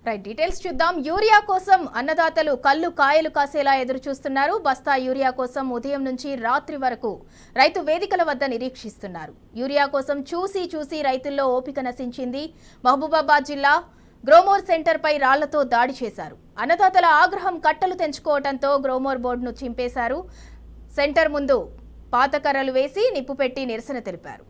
Right details చూద్దాం. Urea కోసం అన్నదాతలు కళ్ళు కాయలు కాసేలా ఎదురు చూస్తున్నారు. బస్తా యూరియా కోసం ఉదయం నుంచి రాత్రి వరకు రైతు వేదికల వద్ద నిరీక్షిస్తున్నారు. యూరియా కోసం చూసి రైతుల్లో ఓపిక నశించింది. మహబూబాబాద్ జిల్లా గ్రోమోర్ సెంటర్ పై రాళ్లతో దాడి చేశారు. అన్నదాతల ఆగ్రహం కట్టలు తెంచుకోవడంతో గ్రోమోర్ బోర్డును చింపేశారు. సెంటర్ ముందు పాతకర్రలు వేసి నిప్పు పెట్టి నిరసన తెలిపారు.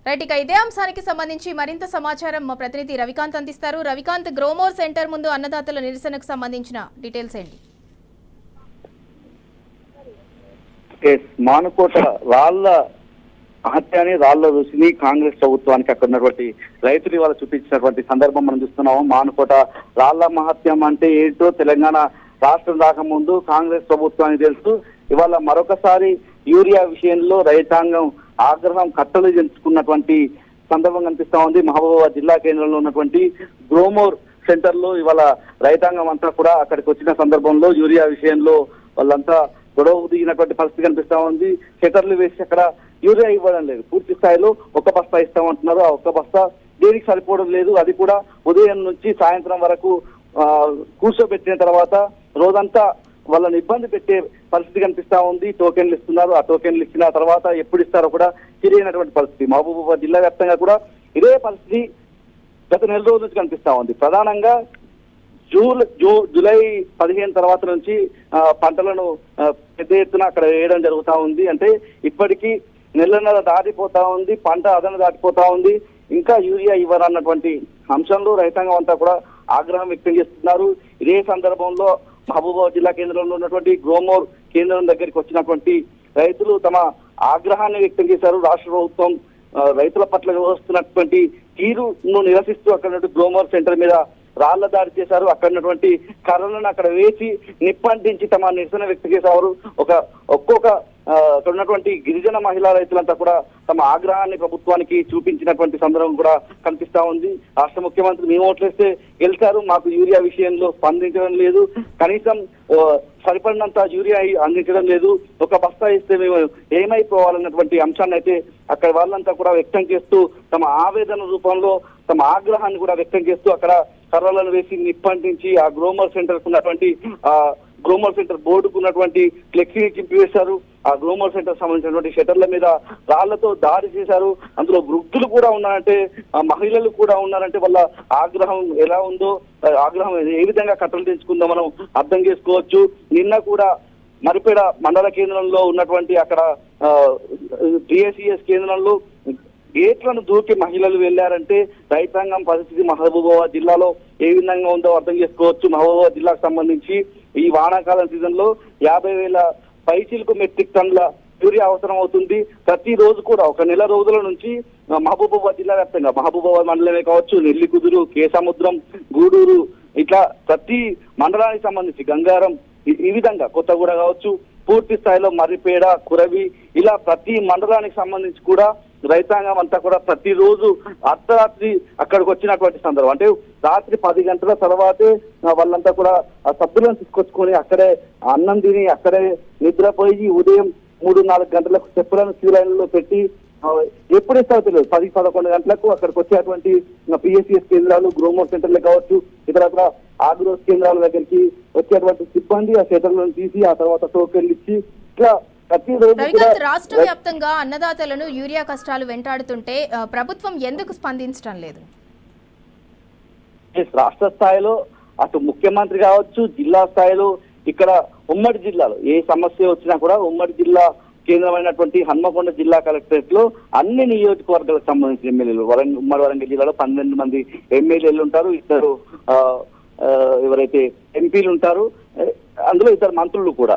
రైట్, ఇక ఇదే అంశానికి సంబంధించి మరింత సమాచారం మా ప్రతినిధి రవికాంత్ అందిస్తారు. రవికాంత్, గ్రోమోర్ సెంటర్ ముందు అన్నదాతల నిరసనకు సంబంధించిన డీటెయిల్స్ ఏంటి? మానుకోట రాళ్ల హత్యని రాళ్ల రుచిని కాంగ్రెస్ ప్రభుత్వానికి అక్కడ ఉన్నటువంటి రైతులు ఇవాళ చూపించినటువంటి సందర్భం మనం చూస్తున్నాము. మానుకోట రాళ్ల మహత్యం అంటే ఏంటో తెలంగాణ రాష్ట్రం రాకముందు కాంగ్రెస్ ప్రభుత్వానికి తెలుసు. ఇవాళ మరొకసారి యూరియా విషయంలో రైతాంగం ఆగ్రహం కట్టలు చెంచుకున్నటువంటి సందర్భం కనిపిస్తా ఉంది. మహబూబాబాద్ జిల్లా కేంద్రంలో ఉన్నటువంటి గ్రోమోర్ సెంటర్ లో ఇవాళ రైతాంగం అంతా కూడా అక్కడికి వచ్చిన సందర్భంలో యూరియా విషయంలో వాళ్ళంతా గొడవ దిగినటువంటి పరిస్థితి కనిపిస్తా ఉంది. షట్టర్లు వేసి అక్కడ యూరియా ఇవ్వడం లేదు. పూర్తి స్థాయిలో ఒక బస్తా ఇస్తామంటున్నారు. ఆ ఒక్క బస్తా దేనికి సరిపోవడం లేదు. అది కూడా ఉదయం నుంచి సాయంత్రం వరకు కూర్చోబెట్టిన తర్వాత రోజంతా వాళ్ళని ఇబ్బంది పెట్టే పరిస్థితి కనిపిస్తా ఉంది. టోకెన్లు ఇస్తున్నారు. ఆ టోకెన్లు ఇచ్చిన తర్వాత ఎప్పుడు ఇస్తారో కూడా తెలియనటువంటి పరిస్థితి. మహబూబాబాద్ జిల్లా వ్యాప్తంగా కూడా ఇదే పరిస్థితి గత నెల రోజుల నుంచి కనిపిస్తా ఉంది. ప్రధానంగా జూలై 15 తర్వాత నుంచి పంటలను పెద్ద ఎత్తున అక్కడ వేయడం జరుగుతూ ఉంది. అంటే ఇప్పటికీ నెలన్నర దాటిపోతా ఉంది. పంట అదన దాటిపోతా ఉంది. ఇంకా యూరియా ఇవ్వరన్నటువంటి అంశంలో రైతాంగం అంతా కూడా ఆగ్రహం వ్యక్తం చేస్తున్నారు. ఇదే సందర్భంలో మహబూబాబాద్ జిల్లా కేంద్రంలో ఉన్నటువంటి గ్రోమోర్ కేంద్రం దగ్గరికి వచ్చినటువంటి రైతులు తమ ఆగ్రహాన్ని వ్యక్తం చేశారు. రాష్ట్ర ప్రభుత్వం రైతుల పట్ల వస్తున్నటువంటి తీరును నిరసిస్తూ అక్కడ గ్రోమోర్ సెంటర్ మీద రాళ్ల దాడి చేశారు. అక్కడ ఉన్నటువంటి కర్రలను అక్కడ వేసి నిప్పంటించి తమ నిరసన వ్యక్తం చేశారు. ఒక్కొక్క అక్కడ ఉన్నటువంటి గిరిజన మహిళా రైతులంతా కూడా తమ ఆగ్రహాన్ని ప్రభుత్వానికి చూపించినటువంటి సందర్భం కూడా కనిపిస్తా ఉంది. రాష్ట్ర ముఖ్యమంత్రి మేము ఓట్లేస్తే గెలిచారు, మాకు యూరియా విషయంలో స్పందించడం లేదు, కనీసం సరిపడినంత యూరియా అందించడం లేదు, ఒక బస్తా ఇస్తే మేము ఏమైపోవాలన్నటువంటి అంశాన్ని అయితే అక్కడ వాళ్ళంతా కూడా వ్యక్తం చేస్తూ తమ ఆవేదన రూపంలో తమ ఆగ్రహాన్ని కూడా వ్యక్తం చేస్తూ అక్కడ కర్రలను వేసి నిప్పంటించి ఆ గ్రోమర్ సెంటర్ ఉన్నటువంటి గ్రోమర్ సెంటర్ బోర్డుకు ఉన్నటువంటి ఫ్లెక్సీని చింపివేశారు. ఆ గ్రోమర్ సెంటర్ సంబంధించినటువంటి షట్టర్ల మీద రాళ్లతో దాడి చేశారు. అందులో వృద్ధులు కూడా ఉన్నారంటే, మహిళలు కూడా ఉన్నారంటే వాళ్ళ ఆగ్రహం ఎలా ఉందో, ఆగ్రహం ఏ విధంగా కట్టలు తెంచుకుందో మనం అర్థం చేసుకోవచ్చు. నిన్న కూడా మరిపేడ మండల కేంద్రంలో ఉన్నటువంటి అక్కడ టిఎస్ఈఎస్ కేంద్రంలో గేట్లను దూకి మహిళలు వెళ్లారంటే రైతాంగం పరిస్థితి మహబూబాబాద్ జిల్లాలో ఏ విధంగా ఉందో అర్థం చేసుకోవచ్చు. మహబూబాబాద్ జిల్లాకు సంబంధించి ఈ వానాకాలం సీజన్ లో 50,000 పైచిలకు మెట్రిక్ టన్నుల యూరియా అవసరం అవుతుంది. ప్రతి రోజు కూడా ఒక నెల రోజుల నుంచి మహబూబాబాద్ జిల్లా వ్యాప్తంగా మహబూబాబాద్ మండలమే కావచ్చు, నెల్లికుదురు, కేసముద్రం, గూడూరు, ఇట్లా ప్రతి మండలానికి సంబంధించి గంగారం, ఈ విధంగా కొత్తగూడ కావచ్చు, పూర్తి స్థాయిలో మర్రిపేడ, కురవి, ఇలా ప్రతి మండలానికి సంబంధించి కూడా రైతాంగం అంతా కూడా ప్రతిరోజు అర్ధరాత్రి అక్కడికి వచ్చినటువంటి సందర్భం. అంటే రాత్రి 10 గంటల తర్వాతే వాళ్ళంతా కూడా ఆ సభ్యులను తీసుకొచ్చుకొని అక్కడే అన్నం తిని అక్కడే నిద్రపోయి ఉదయం 3-4 గంటలకు చెప్పులను క్యూ లైన్లో పెట్టి ఎప్పుడు ఇస్తారో తెలియదు 10-11 గంటలకు అక్కడికి వచ్చేటువంటి పిఎస్సిఎస్ కేంద్రాలు, గ్రోమోర్ సెంటర్లు కావచ్చు, ఇతర ఆగ్రోస్ కేంద్రాల దగ్గరికి వచ్చేటువంటి సిబ్బంది ఆ షట్టర్లను తీసి ఆ తర్వాత టోకెన్లు ఇచ్చి ఇట్లా రాష్ట్ర వ్యాప్తంగా అన్నదాతలను యూరియా కష్టాలు వెంటాడుతుంటే ప్రభుత్వం ఎందుకు స్పందించడం లేదు? రాష్ట్ర స్థాయిలో అటు ముఖ్యమంత్రి కావచ్చు, జిల్లా స్థాయిలో ఇక్కడ ఉమ్మడి జిల్లాలో ఏ సమస్య వచ్చినా కూడా ఉమ్మడి జిల్లా కేంద్రమైనటువంటి హన్మకొండ జిల్లా కలెక్టరేట్ లో అన్ని నియోజకవర్గాలకు సంబంధించిన ఎమ్మెల్యేలు ఉమ్మడి వరంగల్ జిల్లాలో 12 మంది ఎమ్మెల్యేలు ఉంటారు, ఇద్దరు ఎవరైతే ఎంపీలు ఉంటారు, అందులో ఇద్దరు మంత్రులు కూడా.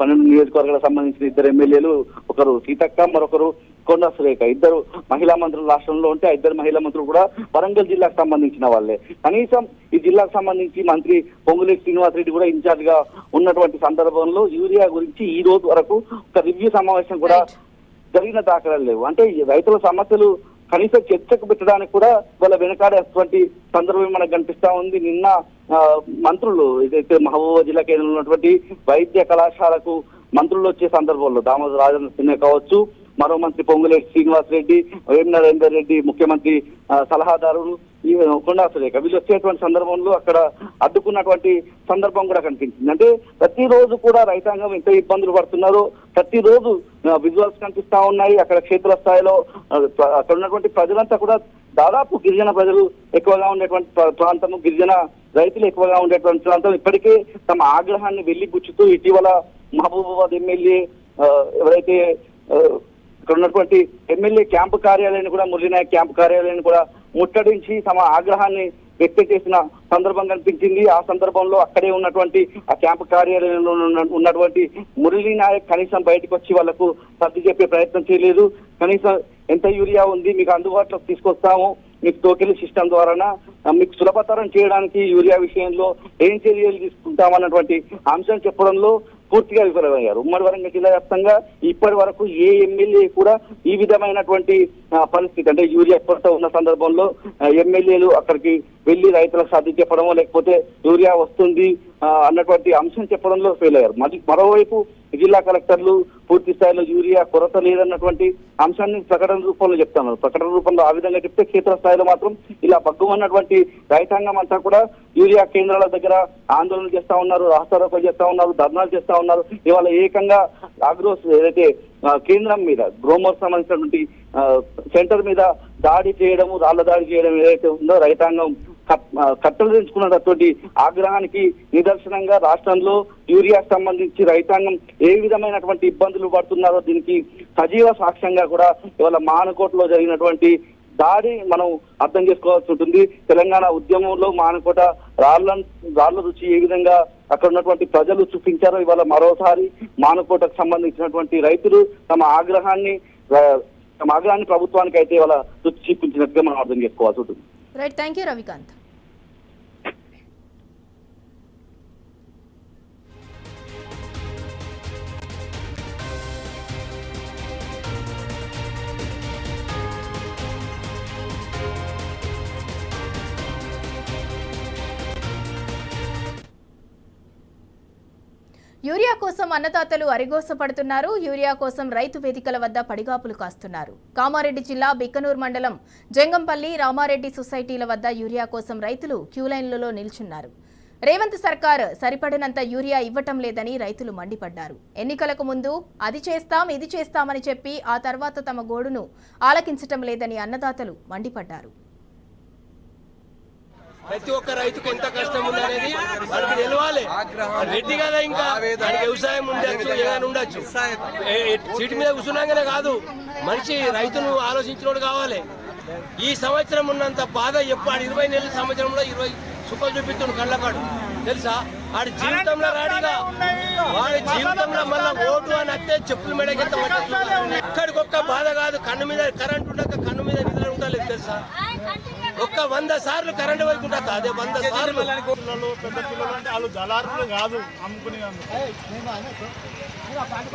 12 నియోజకవర్గాలకు సంబంధించిన ఇద్దరు ఎమ్మెల్యేలు, ఒకరు సీతక్క, మరొకరు కొండా సురేఖ, ఇద్దరు మహిళా మంత్రులు రాష్ట్రంలో ఉంటే ఆ ఇద్దరు మహిళా మంత్రులు కూడా వరంగల్ జిల్లాకు సంబంధించిన వాళ్ళే. కనీసం ఈ జిల్లాకు సంబంధించి మంత్రి పొంగులేటి శ్రీనివాస్ రెడ్డి కూడా ఇన్ఛార్జ్ గా ఉన్నటువంటి సందర్భంలో యూరియా గురించి ఈ రోజు వరకు ఒక రివ్యూ సమావేశం కూడా జరిగిన దాఖలాలు లేవు. అంటే రైతుల సమస్యలు కనీసం చర్చకు పెట్టడానికి కూడా వాళ్ళ వెనకాడేటువంటి సందర్భం మనకు కనిపిస్తా ఉంది. నిన్న మంత్రులు ఏదైతే మహబూబా జిల్లా కేంద్రంలో ఉన్నటువంటి వైద్య కళాశాలకు మంత్రులు వచ్చే సందర్భంలో దామోదర రాజేంద్ర సింహ కావచ్చు, మరో మంత్రి పొంగులేటి శ్రీనివాస్ రెడ్డి, వేం నరేందర్ రెడ్డి, ముఖ్యమంత్రి సలహాదారులు, ఈ కొండా సురేఖ వీళ్ళు వచ్చేటువంటి సందర్భంలో అక్కడ అడ్డుకున్నటువంటి సందర్భం కూడా కనిపించింది. అంటే ప్రతిరోజు కూడా రైతాంగం ఎంత ఇబ్బందులు పడుతున్నారో ప్రతిరోజు విజువల్స్ కనిపిస్తా ఉన్నాయి. అక్కడ క్షేత్ర స్థాయిలో అక్కడ ఉన్నటువంటి ప్రజలంతా కూడా దాదాపు గిరిజన ప్రజలు ఎక్కువగా ఉండేటువంటి ప్రాంతము, గిరిజన రైతులు ఎక్కువగా ఉండేటువంటి ప్రాంతం ఇప్పటికే తమ ఆగ్రహాన్ని వెళ్లిబుచ్చుతూ ఇటీవల మహబూబాబాద్ ఎమ్మెల్యే ఎవరైతే ఇక్కడ ఉన్నటువంటి ఎమ్మెల్యే క్యాంపు కార్యాలయాన్ని కూడా, మురళీనాయక్ క్యాంపు కార్యాలయాన్ని కూడా ముట్టడించి తమ ఆగ్రహాన్ని వ్యక్తం చేసిన సందర్భం కనిపించింది. ఆ సందర్భంలో అక్కడే ఉన్నటువంటి ఆ క్యాంపు కార్యాలయంలో ఉన్నటువంటి మురళీనాయక్ కనీసం బయటకు వచ్చి వాళ్లకు సర్ది చెప్పే ప్రయత్నం చేయలేదు. కనీసం ఎంత యూరియా ఉంది మీకు అందుబాటులోకి తీసుకొస్తాము, మీకు టోకెన్ సిస్టమ్ ద్వారా మీకు సులభతరం చేయడానికి యూరియా విషయంలో ఏం చర్యలు తీసుకుంటామన్నటువంటి అంశం చెప్పడంలో పూర్తిగా విఫలమయ్యారు. ఉమ్మడి వరంగల్ జిల్లా వ్యాప్తంగా ఇప్పటి వరకు ఏ ఎమ్మెల్యే కూడా ఈ విధమైనటువంటి పరిస్థితి, అంటే యూరియా కొరత ఉన్న సందర్భంలో ఎమ్మెల్యేలు అక్కడికి వెళ్లి రైతులకు సర్ది చెప్పడమో లేకపోతే యూరియా వస్తుంది అన్నటువంటి అంశం చెప్పడంలో ఫెయిల్ అయ్యారు. మరోవైపు జిల్లా కలెక్టర్లు పూర్తి స్థాయిలో యూరియా కొరత లేదన్నటువంటి అంశాన్ని ప్రకటన రూపంలో చెప్తున్నారు. ప్రకటన రూపంలో ఆ విధంగా చెప్తే క్షేత్ర స్థాయిలో మాత్రం ఇలా బగ్గుమన్నటువంటి రైతాంగం అంతా కూడా యూరియా కేంద్రాల దగ్గర ఆందోళన చేస్తా ఉన్నారు, రాస్తారోకలు చేస్తా ఉన్నారు, ధర్నాలు చేస్తా ఉన్నారు. ఇవాళ ఏకంగా ఆగ్రోస్ ఏదైతే కేంద్రం మీద గ్రోమర్ సంబంధించినటువంటి సెంటర్ మీద దాడి చేయడము, రాళ్ల దాడి చేయడం ఏదైతే ఉందో రైతాంగం కట్టలు తెంచుకున్నటువంటి ఆగ్రహానికి నిదర్శనంగా రాష్ట్రంలో యూరియాకు సంబంధించి రైతాంగం ఏ విధమైనటువంటి ఇబ్బందులు పడుతున్నారో దీనికి సజీవ సాక్ష్యంగా కూడా ఇవాళ మానకోటలో జరిగినటువంటి దాడి మనం అర్థం చేసుకోవాల్సి ఉంటుంది. తెలంగాణ ఉద్యమంలో మానకోట రాళ్ల రుచి ఏ విధంగా అక్కడ ఉన్నటువంటి ప్రజలు చూపించారో ఇవాళ మరోసారి మానకోటకు సంబంధించినటువంటి రైతులు తమ ఆగ్రహాన్ని ప్రభుత్వానికి అయితే ఇవాళ రుచి చూపించినట్టుగా మనం అర్థం చేసుకోవాల్సి ఉంటుంది. Right, thank you Ravikant. Urea కోసం అన్నదాతలు అరిగోసపడుతున్నారు. యూరియా కోసం రైతు వేదికల వద్ద పడిగాపులు కాస్తున్నారు. కామారెడ్డి జిల్లా బిక్కనూరు మండలం జంగంపల్లి, రామారెడ్డి సొసైటీల వద్ద యూరియా కోసం రైతులు క్యూలైన్లలో నిల్చున్నారు. రేవంత్ సర్కార్ సరిపడినంత యూరియా ఇవ్వటం లేదని రైతులు మండిపడ్డారు. ఎన్నికలకు ముందు అది చేస్తాం ఇది చేస్తామని చెప్పి ఆ తర్వాత తమ గోడును ఆలకించటం లేదని అన్నదాతలు మండిపడ్డారు. ప్రతి ఒక్క రైతుకు ఎంత కష్టం ఉందనేది మనకి తెలవాలి. రెడ్డి కదా, ఇంకా వ్యవసాయం ఉండొచ్చు, ఏదైనా ఉండొచ్చు. సీటు మీద కూర్చున్నాగానే కాదు, మనిషి రైతును ఆలోచించినోడు కావాలి. ఈ సంవత్సరం ఉన్నంత బాధ ఎప్పుడు 20 నెలల సంవత్సరంలో 20 సుఖం చూపిస్తుండు కళ్ళకాడు తెలుసా. వాడి జీవితంలో రాడిగా, వాడి జీవితంలో మళ్ళా ఓటు అని అత్తే చెప్పులు మెడకెత్త ఒక్కడికొక్క బాధ కాదు. కన్ను మీద కరెంట్ ఉండక కన్ను మీద నిద్ర ఉండలేదు తెలుసా. ఒక్క 100 సార్లు కరెంటు వైపు ఉంటుంది. అదే 100 సార్లు. పెద్ద పిల్లలు అంటే వాళ్ళు దళారులు కాదు, అమ్ముకునే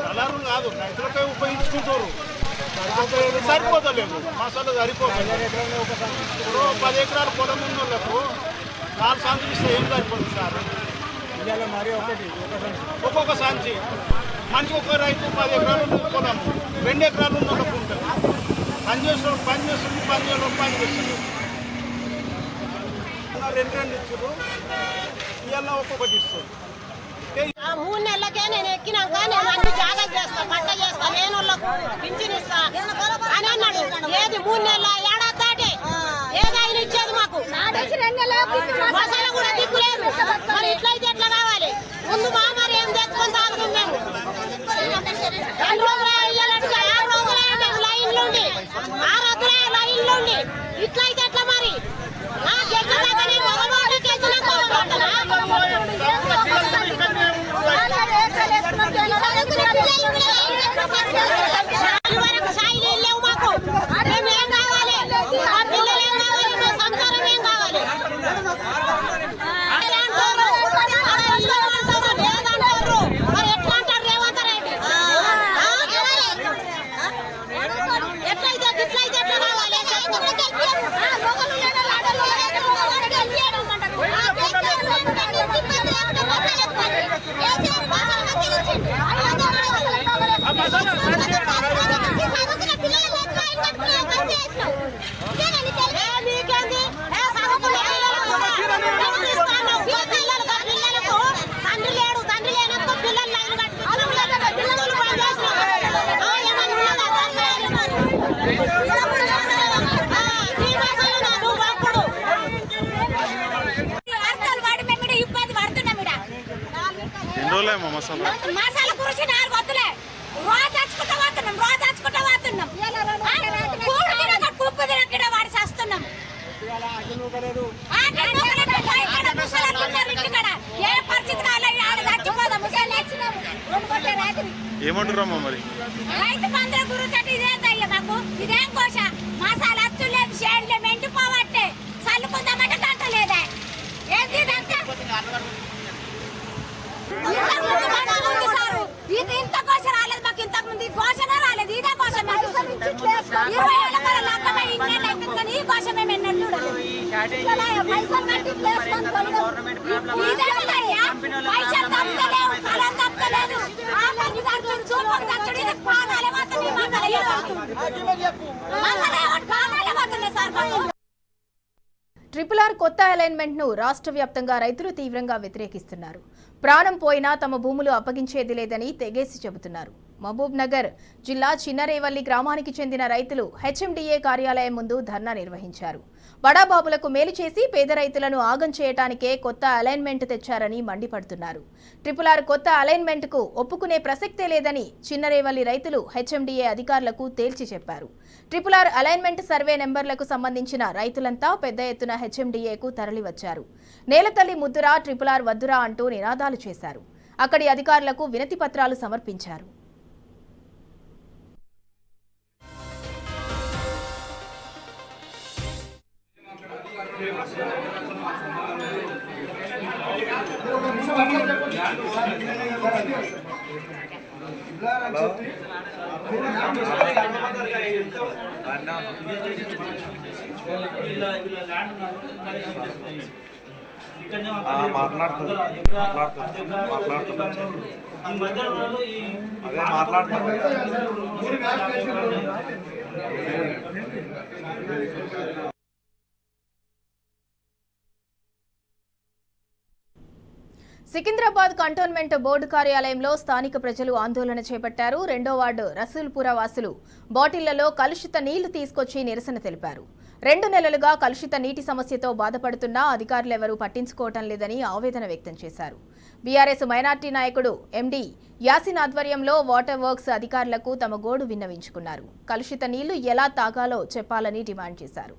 దళారులు కాదు, రైతులపై ఉపయోగించుకుంటారు. సరిపోతలేదు, మసాలా సరిపోతుంది. ఇప్పుడు 10 ఎకరాలు పొలం ఉన్న వాళ్ళకు 4 సంచులు ఇస్తే ఏం సరిపోతుంది సార్? మరి ఒక్కొక్క సంచి మంచి ఒక్క రైతు 10 ఎకరాలు ఉన్న పొలం 2 ఎకరాలు ఉన్న వాళ్ళకు ఉంటుంది. పని చేస్తున్నాడు, పని చేస్తుంది. 2 ఇచ్చారు, ఇవాళ ఒక్కొక్కటి ఇస్తారు. 3 నెలలకే నేను ఎక్కినాక నేను అన్ని జాగ్రత్త చేస్తా, పంట చేస్తా, నేను పింఛన్ ఇస్తా అని అన్నాడు. ఏది 3 నెలల ఏడాది దాటే ఏది ఆయన ఇచ్చేది మాకు మసాలా కూడా దిక్కులేదు. మరి ఇట్లయితే ఎట్లా కావాలి? ముందు మరి ఏం తెచ్చుకొని తాగుతాం మేము. 2 రోజులు ఇట్లా అయితే ఎట్లా మరి గెలిచేదాకానే మొదలు గెలిచినాక వరకు సాయి లేవు మాకు మేము ఏం కావాలి మా పిల్లలు ఏం కావాలి మా సంసారం ఏం కావాలి మరి ఎట్లా అంటారు రేవంత్ రెడ్డి ఎట్లయితే ఎట్లయితే ఎట్లా కావాలి తండ్రి లేడు తండ్రి లేనందుకు పిల్లలు లైన్ మసాలా గురించి 4 వద్దులే రోజు తెచ్చుకుంటా పోతున్నాం కుప్పు తినక్కడ వాడి చేస్తున్నాం ఏ పరిస్థితి ఏమంటారమ్మా మరి రైతు బంధువుల గురించి ఇదేందయ్యా మాకు ఇదేం కోశ మసాలా అచ్చులేదు షేడ్లే మెండిపోవట్టే చల్లుకుందామంటే దంట లేదా ఏంటి ఇదంతా ఇది ఇంత కోశ రాలేదు మాకు ఇంతకు ముందు ఈ కోశనే రాలేదు ఇదే కోశ 20 ఏళ్ళ మన లక్కమై ఇన్నేళ్ళు అయిపోయింది కానీ ఈ కోశ మేము ఎన్నడూ చూడలేదు ఇదేంటయ్యా పైసలు తప్పలేదు కలం తప్పలేదు చూపకు తచ్చడి పానాలే పోతుంది పానాలే పోతుంది సార్ ట్రిపుల్ ఆర్ కొత్త అలైన్మెంట్ ను రాష్ట్ర వ్యాప్తంగా రైతులు తీవ్రంగా వ్యతిరేకిస్తున్నారు. ప్రాణం పోయినా తమ భూములు అప్పగించేది లేదని తెగేసి చెబుతున్నారు. మహబూబ్ నగర్ జిల్లా చిన్నరేవల్లి గ్రామానికి చెందిన రైతులు హెచ్ఎండిఏ కార్యాలయం ముందు ధర్నా నిర్వహించారు. బడాబాబులకు మేలు చేసి పేద రైతులను ఆగం చేయటానికే కొత్త అలైన్మెంట్ తెచ్చారని మండిపడుతున్నారు. ట్రిపుల్ ఆర్ కొత్త అలైన్మెంట్ కు ఒప్పుకునే ప్రసక్తే లేదని చిన్నరేవల్లి రైతులు హెచ్ఎండిఏ అధికారులకు తేల్చి చెప్పారు. ట్రిపుల్ ఆర్ అలైన్మెంట్ సర్వే నెంబర్లకు సంబంధించిన రైతులంతా పెద్ద ఎత్తున హెచ్ఎండిఏకు తరలివచ్చారు. నేలతల్లి ముద్దురా ట్రిపుల్ ఆర్ వద్దురా అంటూ నినాదాలు చేశారు. అక్కడి అధికారులకు వినతి పత్రాలు సమర్పించారు. సికింద్రాబాద్ కంటోన్మెంట్ బోర్డు కార్యాలయంలో స్థానిక ప్రజలు ఆందోళన చేపట్టారు. 2వ వార్డు రసూల్పుర వాసులు బాటిళ్లలో కలుషిత నీళ్లు తీసుకొచ్చి నిరసన తెలిపారు. 2 నెలలుగా కలుషిత నీటి సమస్యతో బాధపడుతున్నా అధికారులెవరూ పట్టించుకోవటం లేదని ఆవేదన వ్యక్తం చేశారు. బీఆర్ఎస్ మైనార్టీ నాయకుడు ఎండీ యాసిన్ ఆధ్వర్యంలో వాటర్ వర్క్స్ అధికారులకు తమ గోడు విన్నవించుకున్నారు. కలుషిత నీళ్లు ఎలా తాగాలో చెప్పాలని డిమాండ్ చేశారు.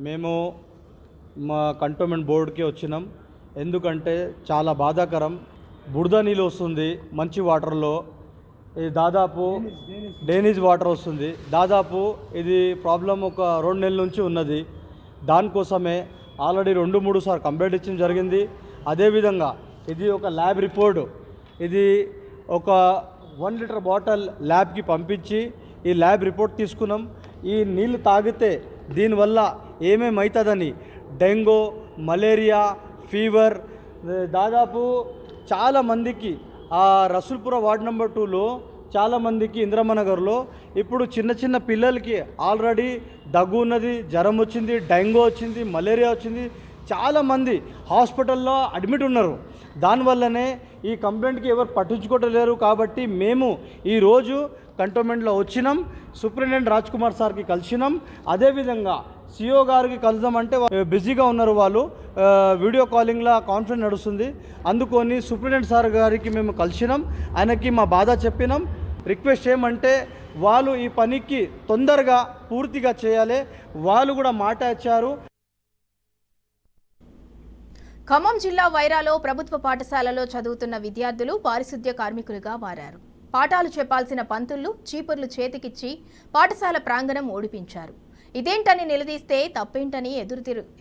మేము మా కంటోన్మెంట్ బోర్డుకి వచ్చినాం. ఎందుకంటే చాలా బాధాకరం. బురద నీళ్ళు వస్తుంది మంచి వాటర్లో. ఇది దాదాపు డ్రైనేజ్ వాటర్ వస్తుంది. దాదాపు ఇది ప్రాబ్లం ఒక 2 నెలల నుంచి ఉన్నది. దానికోసమే ఆల్రెడీ 2-3 సార్లు కంప్లైంట్ ఇచ్చడం జరిగింది. అదేవిధంగా ఇది ఒక ల్యాబ్ రిపోర్ట్, ఇది ఒక 1 లీటర్ బాటిల్ ల్యాబ్కి పంపించి ఈ ల్యాబ్ రిపోర్ట్ తీసుకున్నాం. ఈ నీళ్ళు తాగితే దీనివల్ల ఏమేమవుతుందని డెంగ్యూ, మలేరియా, ఫీవర్ దాదాపు చాలామందికి ఆ రసూల్పుర వార్డ్ నెంబర్ 2లో చాలామందికి ఇంద్రమనగర్లో ఇప్పుడు చిన్న పిల్లలకి ఆల్రెడీ దగ్గు ఉన్నది, జ్వరం వచ్చింది, డెంగ్యూ వచ్చింది, మలేరియా వచ్చింది. చాలామంది హాస్పిటల్లో అడ్మిట్ ఉన్నారు. దానివల్లనే ఈ కంప్లైంట్కి ఎవరు పట్టించుకోవట్లేరు. కాబట్టి మేము ఈరోజు కంటోన్మెంట్లో వచ్చినాం. సూపరింటెండెంట్ రాజ్ కుమార్ సార్కి కలిసినాం. అదేవిధంగా సిఓ గారికి కలుద్దామంటే బిజీగా ఉన్నారు. వాళ్ళు వీడియో కాలింగ్లో కాన్ఫరెన్స్ నడుస్తుంది. అందుకొని సూపరింటెండెంట్ సార్ గారికి మేము కలిసినాం. ఆయనకి మా బాధ చెప్పినాం. రిక్వెస్ట్ ఏమంటే వాళ్ళు ఈ పనికి తొందరగా పూర్తిగా చేయాలి. వాళ్ళు కూడా మాట ఇచ్చారు. ఖమ్మం జిల్లా వైరాలో ప్రభుత్వ పాఠశాలలో చదువుతున్న విద్యార్థులు పారిశుద్ధ్య కార్మికులుగా మారారు. పాఠాలు చెప్పాల్సిన పంతుళ్లు చీపుర్లు చేతికిచ్చి పాఠశాల ప్రాంగణం ఓడిపించారు. ఇదేంటని నిలదీస్తే తప్పేంటని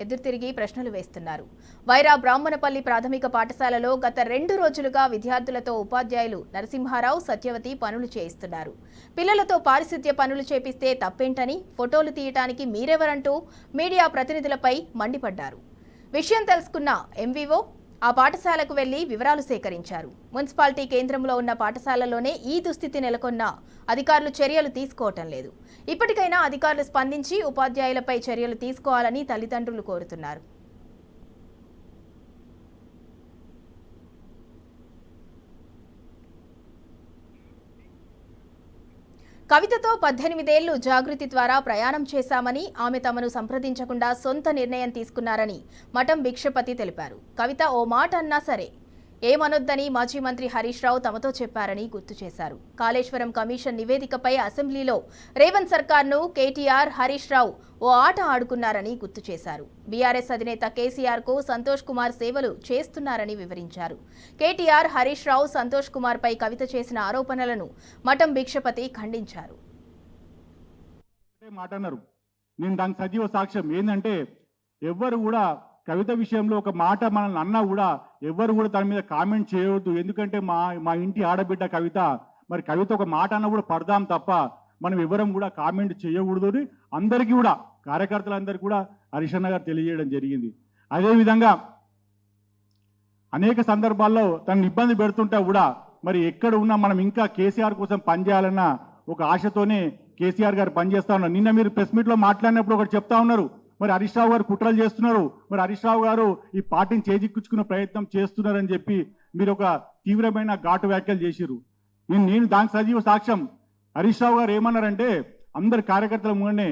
ఎదురుతిరిగి ప్రశ్నలు వేస్తున్నారు. వైరా బ్రాహ్మణపల్లి ప్రాథమిక పాఠశాలలో గత 2 రోజులుగా విద్యార్థులతో ఉపాధ్యాయులు నరసింహారావు, సత్యవతి పనులు చేయిస్తున్నారు. పిల్లలతో పారిశుద్ధ్య పనులు చేపిస్తే తప్పేంటని, ఫోటోలు తీయటానికి మీరెవరంటూ మీడియా ప్రతినిధులపై మండిపడ్డారు. విషయం తెలుసుకున్న ఎంవీఓ ఆ పాఠశాలకు వెళ్లి వివరాలు సేకరించారు. మున్సిపాలిటీ కేంద్రంలో ఉన్న పాఠశాలలోనే ఈ దుస్థితి నెలకొన్న అధికారులు చర్యలు తీసుకోవటం లేదు. ఇప్పటికైనా అధికారులు స్పందించి ఉపాధ్యాయులపై చర్యలు తీసుకోవాలని తల్లిదండ్రులు కోరుతున్నారు. కవితతో 18 ఏళ్లు జాగృతి ద్వారా ప్రయాణం చేశామని, ఆమె తమను సంప్రదించకుండా సొంత నిర్ణయం తీసుకున్నారని మఠం భిక్షపతి తెలిపారు. కవిత ఓ మాట అన్నా సరే ఏమనొద్దని మాజీ మంత్రి హరీష్ రావు తమతో చెప్పారని గుర్తు చేశారు. కాళేశ్వరం కమిషన్ నివేదికపై అసెంబ్లీలో రేవంత్ సర్కార్ను కేటీఆర్, హరీష్ రావు ఓ ఆట ఆడుకున్నారని గుర్తు చేశారు. బీఆర్ఎస్ అధినేత కేసీఆర్ కు సంతోష్ కుమార్ సేవలు చేస్తున్నారని వివరించారు. కేటీఆర్, హరీష్ రావు, సంతోష్ కుమార్ పై కవిత చేసిన ఆరోపణలను మఠం భిక్షపతి ఖండించారు. నేను దానికి సజీవ సాక్ష్యం ఏంటంటే, ఎవ్వరు కూడా కవిత విషయంలో ఒక మాట మనల్ని అన్నా కూడా ఎవ్వరు కూడా దాని మీద కామెంట్ చేయవద్దు. ఎందుకంటే మా ఇంటి ఆడబిడ్డ కవిత, మరి కవిత ఒక మాట అన్నా కూడా పడదాం తప్ప మనం ఎవరం కూడా కామెంట్ చేయకూడదు అని అందరికీ కూడా, కార్యకర్తలందరికీ కూడా హరీష్ అన్న గారు తెలియజేయడం జరిగింది. అదేవిధంగా అనేక సందర్భాల్లో తనని ఇబ్బంది పెడుతుంటే కూడా మరి ఎక్కడ ఉన్నా మనం ఇంకా కేసీఆర్ కోసం పనిచేయాలన్న ఒక ఆశతోనే కేసీఆర్ గారు పనిచేస్తా ఉన్నారు. నిన్న మీరు ప్రెస్ మీట్లో మాట్లాడినప్పుడు ఒకటి చెప్తా ఉన్నారు, మరి హరీష్ రావు గారు కుట్రలు చేస్తున్నారు, మరి హరీష్ రావు గారు ఈ పార్టీని చేజిక్కించుకునే ప్రయత్నం చేస్తున్నారని చెప్పి మీరు ఒక తీవ్రమైన ఘాటు వ్యాఖ్యలు చేసిరు. నేను దానికి సజీవ సాక్ష్యం. హరీష్ రావు గారు ఏమన్నారంటే, అందరి కార్యకర్తల ముందే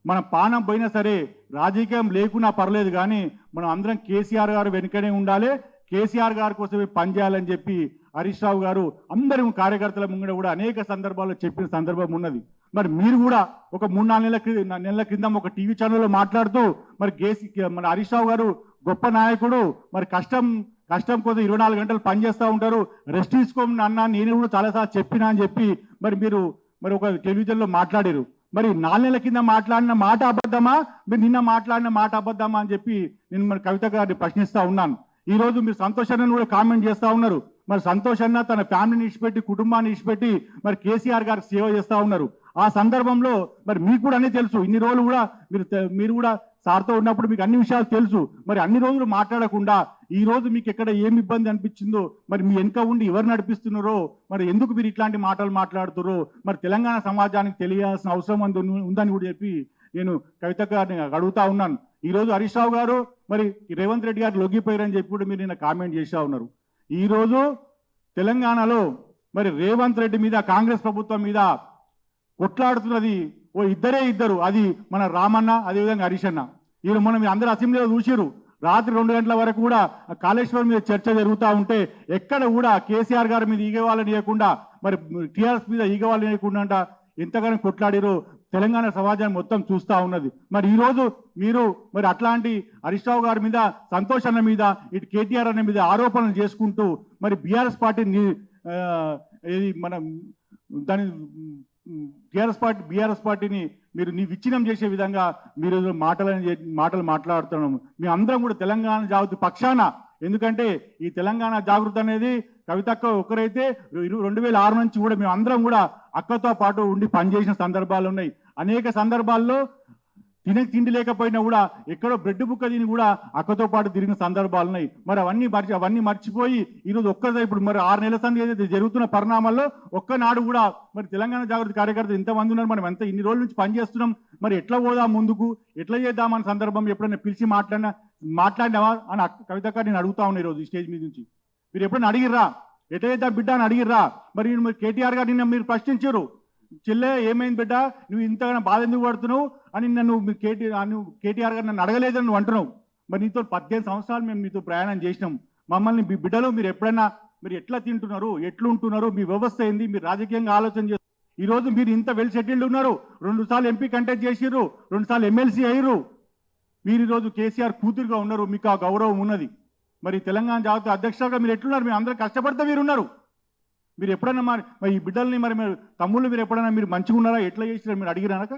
మన పానం పోయినా సరే రాజకీయం లేకున్నా పర్లేదు కానీ మనం అందరం కేసీఆర్ గారు వెనుకనే ఉండాలి, కేసీఆర్ గారి కోసమే పనిచేయాలని చెప్పి హరీష్ రావు గారు అందరి కార్యకర్తల ముంగడ కూడా అనేక సందర్భాల్లో చెప్పిన సందర్భం ఉన్నది. మరి మీరు కూడా ఒక 3-4 నెలల క్రితం ఒక టీవీ ఛానల్లో మాట్లాడుతూ మరి మన హరీష్ రావు గారు గొప్ప నాయకుడు, మరి కష్టం కోసం 24 గంటలు పనిచేస్తూ ఉంటారు, రెస్ట్ తీసుకోమని అన్నా నేను కూడా చాలాసార్లు చెప్పినా అని చెప్పి మీరు ఒక టెలివిజన్లో మాట్లాడారు. మరి 4 నెలల కింద మాట్లాడిన మాట అబద్ధమా, మీరు నిన్న మాట్లాడిన మాట అబద్ధమా అని చెప్పి నేను మరి కవిత గారిని ప్రశ్నిస్తూ ఉన్నాను. ఈ రోజు మీరు సంతోష్ అన్నను కూడా కామెంట్ చేస్తూ ఉన్నారు. మరి సంతోష్ అన్న తన ఫ్యామిలీని ఇచ్చిపెట్టి, కుటుంబాన్ని ఇచ్చిపెట్టి మరి కేసీఆర్ గారికి సేవ చేస్తూ ఉన్నారు. ఆ సందర్భంలో మరి మీకు కూడా అన్నీ తెలుసు. ఇన్ని రోజులు కూడా మీరు కూడా సార్తో ఉన్నప్పుడు మీకు అన్ని విషయాలు తెలుసు. మరి అన్ని రోజులు మాట్లాడకుండా ఈ రోజు మీకు ఎక్కడ ఏమి ఇబ్బంది అనిపించిందో, మరి మీ వెనుక ఉండి ఎవరు నడిపిస్తున్నారో, మరి ఎందుకు మీరు ఇట్లాంటి మాటలు మాట్లాడుతున్నారో మరి తెలంగాణ సమాజానికి తెలియాల్సిన అవసరం ఉందని కూడా చెప్పి నేను కవిత గారిని అడుగుతా ఉన్నాను. ఈ రోజు హరీష్ రావు గారు మరి రేవంత్ రెడ్డి గారు లొంగిపోయారని చెప్పి కూడా మీరు నిన్న కామెంట్ చేస్తూ ఉన్నారు. ఈ రోజు తెలంగాణలో మరి రేవంత్ రెడ్డి మీద, కాంగ్రెస్ ప్రభుత్వం మీద కొట్లాడుతున్నది ఇద్దరు, అది మన రామన్న, అదేవిధంగా హరీష్ అన్న. ఈరోజు మనం అందరూ అసెంబ్లీలో చూసిరు, రాత్రి 2 గంటల వరకు కూడా కాళేశ్వరం మీద చర్చ జరుగుతూ ఉంటే ఎక్కడ కూడా కేసీఆర్ గారి మీద ఈగవాళ్ళని ఇవ్వకుండా, మరి టీఆర్ఎస్ మీద ఈగవాళ్ళని ఇవ్వకుండా ఎంతగానో కొట్లాడిరో తెలంగాణ సమాజాన్ని మొత్తం చూస్తూ ఉన్నది. మరి ఈరోజు మీరు మరి అట్లాంటి హరీష్ రావు గారి మీద, సంతోష్ అన్న మీద, ఇటు కేటీఆర్ అన్న మీద ఆరోపణలు చేసుకుంటూ మరి బీఆర్ఎస్ పార్టీని మనం దాని బీఆర్ఎస్ పార్టీని మీరు విచ్ఛిన్నం చేసే విధంగా మీరు మాటలు మాట్లాడుతున్నాము. మేము అందరం కూడా తెలంగాణ జాగృతి పక్షాన, ఎందుకంటే ఈ తెలంగాణ జాగృతి అనేది కవితక్క ఒకరైతే 2006 నుంచి కూడా మేము అందరం కూడా అక్కతో పాటు ఉండి పనిచేసిన సందర్భాలు ఉన్నాయి. అనేక సందర్భాల్లో తిండి లేకపోయినా కూడా ఎక్కడో బ్రెడ్ బుక్క తిని కూడా అక్కతో పాటు తిరిగిన సందర్భాలు ఉన్నాయి. మరి అవన్నీ మర్చిపోయి ఈరోజు ఇప్పుడు మరి 6 నెలల సంది ఏదైతే జరుగుతున్న పరిణామాల్లో ఒక్కనాడు కూడా మరి తెలంగాణ జాగృతి కార్యకర్తలు ఎంతమంది ఉన్నారు, మనం ఎంత ఇన్ని రోజుల నుంచి పనిచేస్తున్నాం, మరి ఎట్లా పోదాం ముందుకు, ఎట్లా చేద్దామన్న సందర్భం ఎప్పుడైనా పిలిచి మాట్లాడినావా అని కవితక్క నేను అడుగుతా ఉన్నా. ఈరోజు ఈ స్టేజ్ మీద నుంచి మీరు ఎప్పుడైనా అడిగిర్రా, ఎట్లా చేద్దాం బిడ్డ అని అడిగిర్రా? మరి కేటీఆర్ గారు నిన్న మీరు ప్రశ్నించారు, చెల్లె ఏమైంది బిడ్డ, నువ్వు ఇంతగానో బాధ ఎందుకు పడుతున్నావు అని కేటీఆర్ గారు నన్ను అడగలేదని నువ్వు అంటున్నావు. మరి నీతో 18 సంవత్సరాలు మేము మీతో ప్రయాణం చేసినాం. మమ్మల్ని మీ బిడ్డలు మీరు ఎప్పుడైనా మీరు ఎట్లా తింటున్నారు, ఎట్లుంటున్నారు, మీ వ్యవస్థ ఏంది, మీరు రాజకీయంగా ఆలోచన చేస్తారు, ఈరోజు మీరు ఇంత వెల్ సెటిల్డ్ ఉన్నారు, 2 సార్లు ఎంపీ కంటెస్ట్ చేసిర్రు, 2 సార్లు ఎమ్మెల్సీ అయ్యారు. మీరు ఈరోజు కేసీఆర్ కూతురుగా ఉన్నారు, మీకు ఆ గౌరవం ఉన్నది. మరి తెలంగాణ జాతీయ అధ్యక్షులుగా మీరు ఎట్లున్నారు? మీరు అందరూ కష్టపడితే మీరు ఉన్నారు. మీరు ఎప్పుడైనా మరి ఈ బిడ్డల్ని మరి తమ్ముళ్ళు మీరు ఎప్పుడైనా మీరు మంచిగా ఉన్నారా, ఎట్లా చేసినారు మీరు అడిగినాక?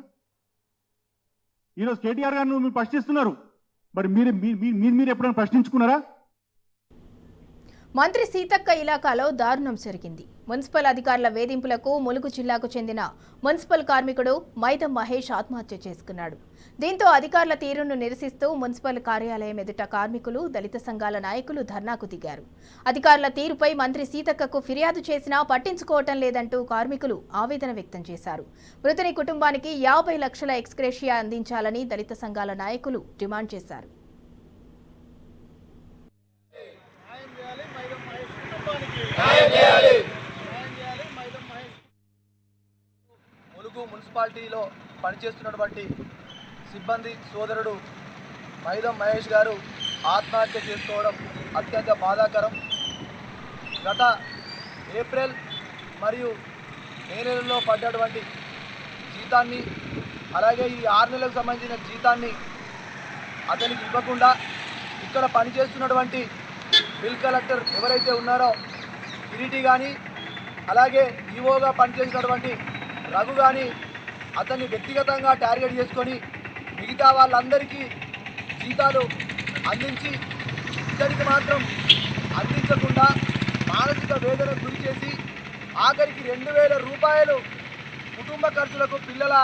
ఈరోజు కేటీఆర్ గారు మీరు ప్రశ్నిస్తున్నారు, మరి మీరు ఎప్పుడైనా ప్రశ్నించుకున్నారా? మంత్రి సీతక్క ఇలాకాలో దారుణం జరిగింది. మున్సిపల్ అధికారుల వేధింపులకు ములుగు జిల్లాకు చెందిన మున్సిపల్ కార్మికుడు మైదం మహేష్ ఆత్మహత్య చేసుకున్నాడు. దీంతో అధికారుల తీరును నిరసిస్తూ మున్సిపల్ కార్యాలయం ఎదుట కార్మికులు, దళిత సంఘాల నాయకులు ధర్నాకు దిగారు. అధికారుల తీరుపై మంత్రి సీతక్కకు ఫిర్యాదు చేసినా పట్టించుకోవటం లేదంటూ కార్మికులు ఆవేదన వ్యక్తం చేశారు. మృతుని కుటుంబానికి 50 లక్షల ఎక్స్గ్రేషియా అందించాలని దళిత సంఘాల నాయకులు డిమాండ్ చేశారు. ములుగు మున్సిపాలిటీలో పనిచేస్తున్నటువంటి సిబ్బంది సోదరుడు మైదం మహేష్ గారు ఆత్మహత్య చేసుకోవడం అత్యంత బాధాకరం. గత ఏప్రిల్ మరియు మే నెలలో పడ్డటువంటి జీతాన్ని, అలాగే ఈ 6 నెలలకు సంబంధించిన జీతాన్ని అతనికి ఇవ్వకుండా ఇక్కడ పనిచేస్తున్నటువంటి బిల్ కలెక్టర్ ఎవరైతే ఉన్నారో కిరీటి కానీ, అలాగే ఈవోగా పనిచేసినటువంటి రఘు కానీ అతన్ని వ్యక్తిగతంగా టార్గెట్ చేసుకొని మిగతా వాళ్ళందరికీ జీతాలు అందించి ఇతనికి మాత్రం అందించకుండా మానసిక వేదనకు గురి చేసి ఆఖరికి 2000 రూపాయలు కుటుంబ ఖర్చులకు, పిల్లల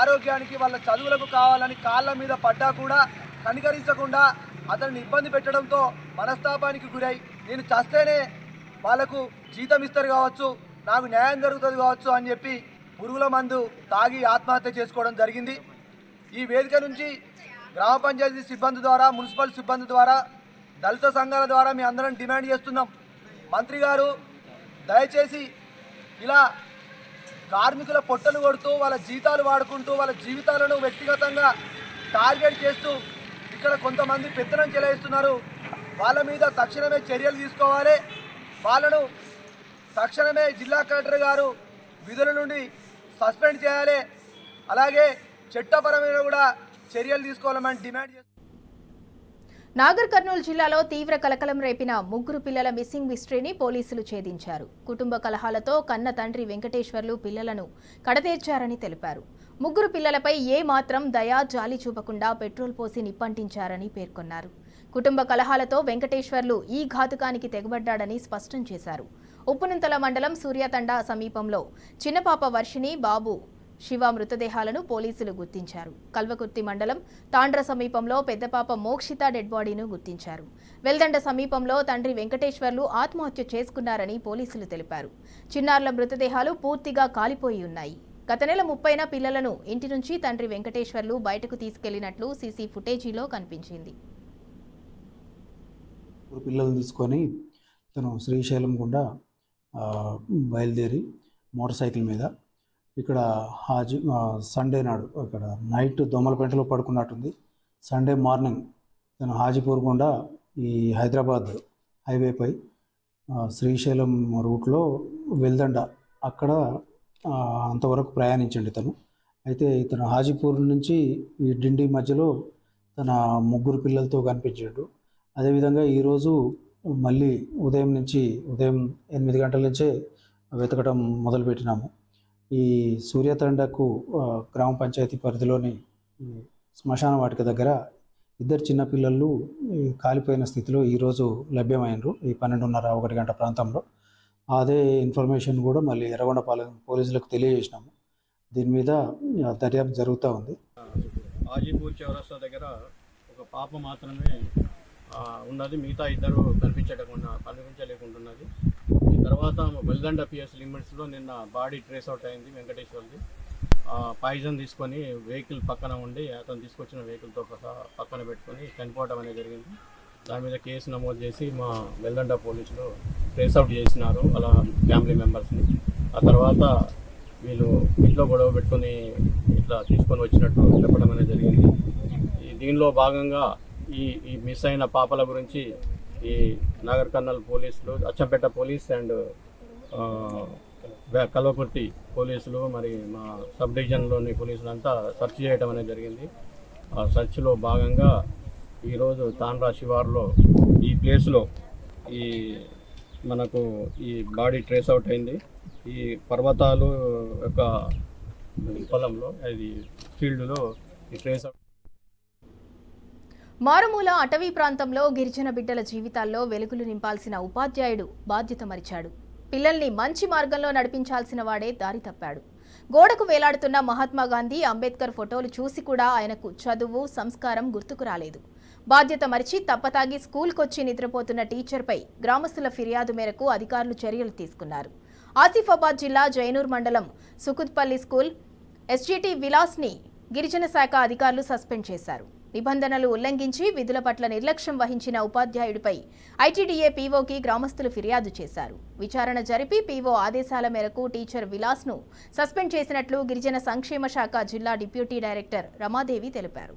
ఆరోగ్యానికి, వాళ్ళ చదువులకు కావాలని కాళ్ళ మీద పడ్డా కూడా కనికరించకుండా అతన్ని ఇబ్బంది పెట్టడంతో మనస్తాపానికి గురై నేను చస్తేనే వాళ్ళకు జీతం ఇస్తారు కావచ్చు, నాకు న్యాయం జరుగుతుంది కావచ్చు అని చెప్పి పురుగుల మందు తాగి ఆత్మహత్య చేసుకోవడం జరిగింది. ఈ వేదిక నుంచి గ్రామ పంచాయతీ సిబ్బంది ద్వారా, మున్సిపల్ సిబ్బంది ద్వారా, దళిత సంఘాల ద్వారా మీ అందరం డిమాండ్ చేస్తున్నాం. మంత్రి గారు దయచేసి ఇలా కార్మికుల పొట్టలు కొడుతూ, వాళ్ళ జీతాలు వాడుకుంటూ, వాళ్ళ జీవితాలను వ్యక్తిగతంగా టార్గెట్ చేస్తూ ఇక్కడ కొంతమంది పెత్తనం చెలాయిస్తున్నారు. వాళ్ళ మీద తక్షణమే చర్యలు తీసుకోవాలి. వాళ్ళను తక్షణమే జిల్లా కలెక్టర్ గారు విధుల నుండి సస్పెండ్ చేయాలి. అలాగే చట్టపరమైన కూడా చర్యలు తీసుకోవాలని డిమాండ్ చేస్తున్నారు. నాగర్ కర్నూలు జిల్లాలో తీవ్ర కలకలం రేపిన 3 పిల్లల మిస్సింగ్ మిస్టరీని పోలీసులు ఛేదించారు. కుటుంబ కలహాలతో కన్న తండ్రి వెంకటేశ్వర్లు పిల్లలను కడతీర్చారని తెలిపారు. 3 పిల్లలపై ఏ మాత్రం దయా జాలి చూపకుండా పెట్రోల్ పోసి నిప్పంటించారని పేర్కొన్నారు. కుటుంబ కలహాలతో వెంకటేశ్వర్లు ఈ ఘాతుకానికి తెగబడ్డాడని స్పష్టం చేశారు. ఉప్పునంతల మండలం సూర్యతండ సమీపంలో చిన్నపాప వర్షిణి, బాబు శివ మృతదేహాలను పోలీసులు గుర్తించారు. కల్వకుర్తి మండలం తాండ్ర సమీపంలో పెద్దపాప మోక్షిత డెడ్ బాడీను గుర్తించారు. వెల్దండ సమీపంలో తండ్రి వెంకటేశ్వర్లు ఆత్మహత్య చేసుకున్నారని పోలీసులు తెలిపారు. చిన్నారుల మృతదేహాలు పూర్తిగా కాలిపోయి ఉన్నాయి. గత నెల 30న పిల్లలను ఇంటి నుంచి తండ్రి వెంకటేశ్వర్లు బయటకు తీసుకెళ్లినట్లు సీసీ ఫుటేజీలో కనిపించింది. పిల్లలు తీసుకొని తను శ్రీశైలం గుండా బయలుదేరి మోటార్ సైకిల్ మీద ఇక్కడ సండే నాడు ఇక్కడ నైట్ దోమలపేటలో పడుకున్నట్టుంది. సండే మార్నింగ్ తను హాజీపూర్ గుండా ఈ హైదరాబాద్ హైవేపై శ్రీశైలం రూట్లో వెల్దండ అక్కడ అంతవరకు ప్రయాణించండి తను. అయితే ఇతను హాజీపూర్ నుంచి ఈ డిండి మధ్యలో తన 3 పిల్లలతో కనిపించాడు. అదేవిధంగా ఈరోజు మళ్ళీ ఉదయం 8 గంటల నుంచే వెతకడం మొదలుపెట్టినాము. ఈ సూర్యతండకు గ్రామ పంచాయతీ పరిధిలోని శ్మశాన వాటిక దగ్గర 2 చిన్నపిల్లలు కాలిపోయిన స్థితిలో ఈరోజు లభ్యమైనరు. ఈ 12:30-1 గంట ప్రాంతంలో అదే ఇన్ఫర్మేషన్ కూడా మళ్ళీ ఎర్రగొండపాలెం పోలీసులకు తెలియజేసినాము. దీని మీద దర్యాప్తు జరుగుతూ ఉంది. హాజీపూర్ చౌరస్తా దగ్గర ఒక పాప మాత్రమే ఉన్నది, మిగతా 2 కనిపించలేకుంటున్నది. ఈ తర్వాత వెల్దండ పిఎస్ లిమిట్స్లో నిన్న బాడీ ట్రేస్ అవుట్ అయింది వెంకటేశ్వర్ది. పాయిజన్ తీసుకొని వెహికల్ పక్కన ఉండి అతను తీసుకొచ్చిన వెహికల్తో పక్కన పెట్టుకొని చనిపోవడం అనేది జరిగింది. దాని మీద కేసు నమోదు చేసి మా వెల్దండ పోలీసులు ట్రేస్ అవుట్ చేసినారు అలా ఫ్యామిలీ మెంబర్స్ని. ఆ తర్వాత వీళ్ళు ఇంట్లో గొడవ పెట్టుకొని ఇట్లా తీసుకొని వచ్చినట్టు చెప్పడం అనేది జరిగింది. దీనిలో భాగంగా ఈ మిస్ అయిన పాపల గురించి ఈ నాగర్ కర్నూలు పోలీసులు, అచ్చంపేట పోలీస్ అండ్ కల్వకుర్తి పోలీసులు మరి మా సబ్ డివిజన్లోని పోలీసులు అంతా సెర్చ్ చేయడం అనేది జరిగింది. ఆ సెర్చ్లో భాగంగా ఈరోజు తాండ్రా శివారులో ఈ ప్లేస్లో ఈ మనకు ఈ బాడీ ట్రేస్ అవుట్ అయింది. ఈ పర్వతాలు యొక్క పొలంలో అది ఫీల్డ్లో ఈ ట్రేస్ అవుట్. మారుమూల అటవీ ప్రాంతంలో గిరిజన బిడ్డల జీవితాల్లో వెలుగులు నింపాల్సిన ఉపాధ్యాయుడు బాధ్యత మరిచాడు. పిల్లల్ని మంచి మార్గంలో నడిపించాల్సిన వాడే దారి తప్పాడు. గోడకు వేలాడుతున్న మహాత్మా గాంధీ, అంబేద్కర్ ఫోటోలు చూసి కూడా ఆయనకు చదువు, సంస్కారం గుర్తుకు రాలేదు. బాధ్యత మరిచి తప్పతాగి స్కూల్కొచ్చి నిద్రపోతున్న టీచర్పై గ్రామస్తుల ఫిర్యాదు మేరకు అధికారులు చర్యలు తీసుకున్నారు. ఆసిఫాబాద్ జిల్లా జైనూర్ మండలం సుకుత్పల్లి స్కూల్ ఎస్జీటీ విలాస్ని గిరిజన శాఖ అధికారులు సస్పెండ్ చేశారు. నిబంధనలు ఉల్లంఘించి విధుల పట్ల నిర్లక్ష్యం వహించిన ఉపాధ్యాయుడిపై ఐటీడీఏ పీఓకి గ్రామస్తులు ఫిర్యాదు చేశారు. విచారణ జరిపి పీఓ ఆదేశాల మేరకు టీచర్ విలాస్ను సస్పెండ్ చేసినట్లు గిరిజన సంక్షేమ శాఖ జిల్లా డిప్యూటీ డైరెక్టర్ రమాదేవి తెలిపారు.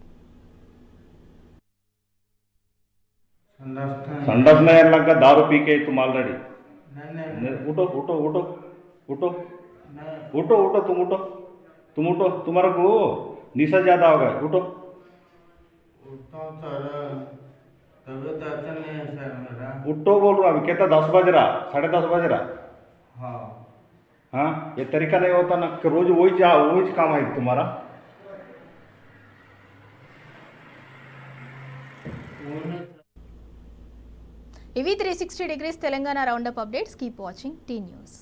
संडास में लगा दारू पी के तुम ऑलरेडी उठो उठो उठो उठो उठो उठो तुम उठो तुम्हारे को निशा ज्यादा होगा उठो उठो बोल रहा अभी कहता 10 बज रहा 10:30 बज रहा. हाँ ये तरीका नहीं होता ना कि रोज वही काम है तुम्हारा. ఇవి 360 degrees Telangana roundup updates. Keep watching T news.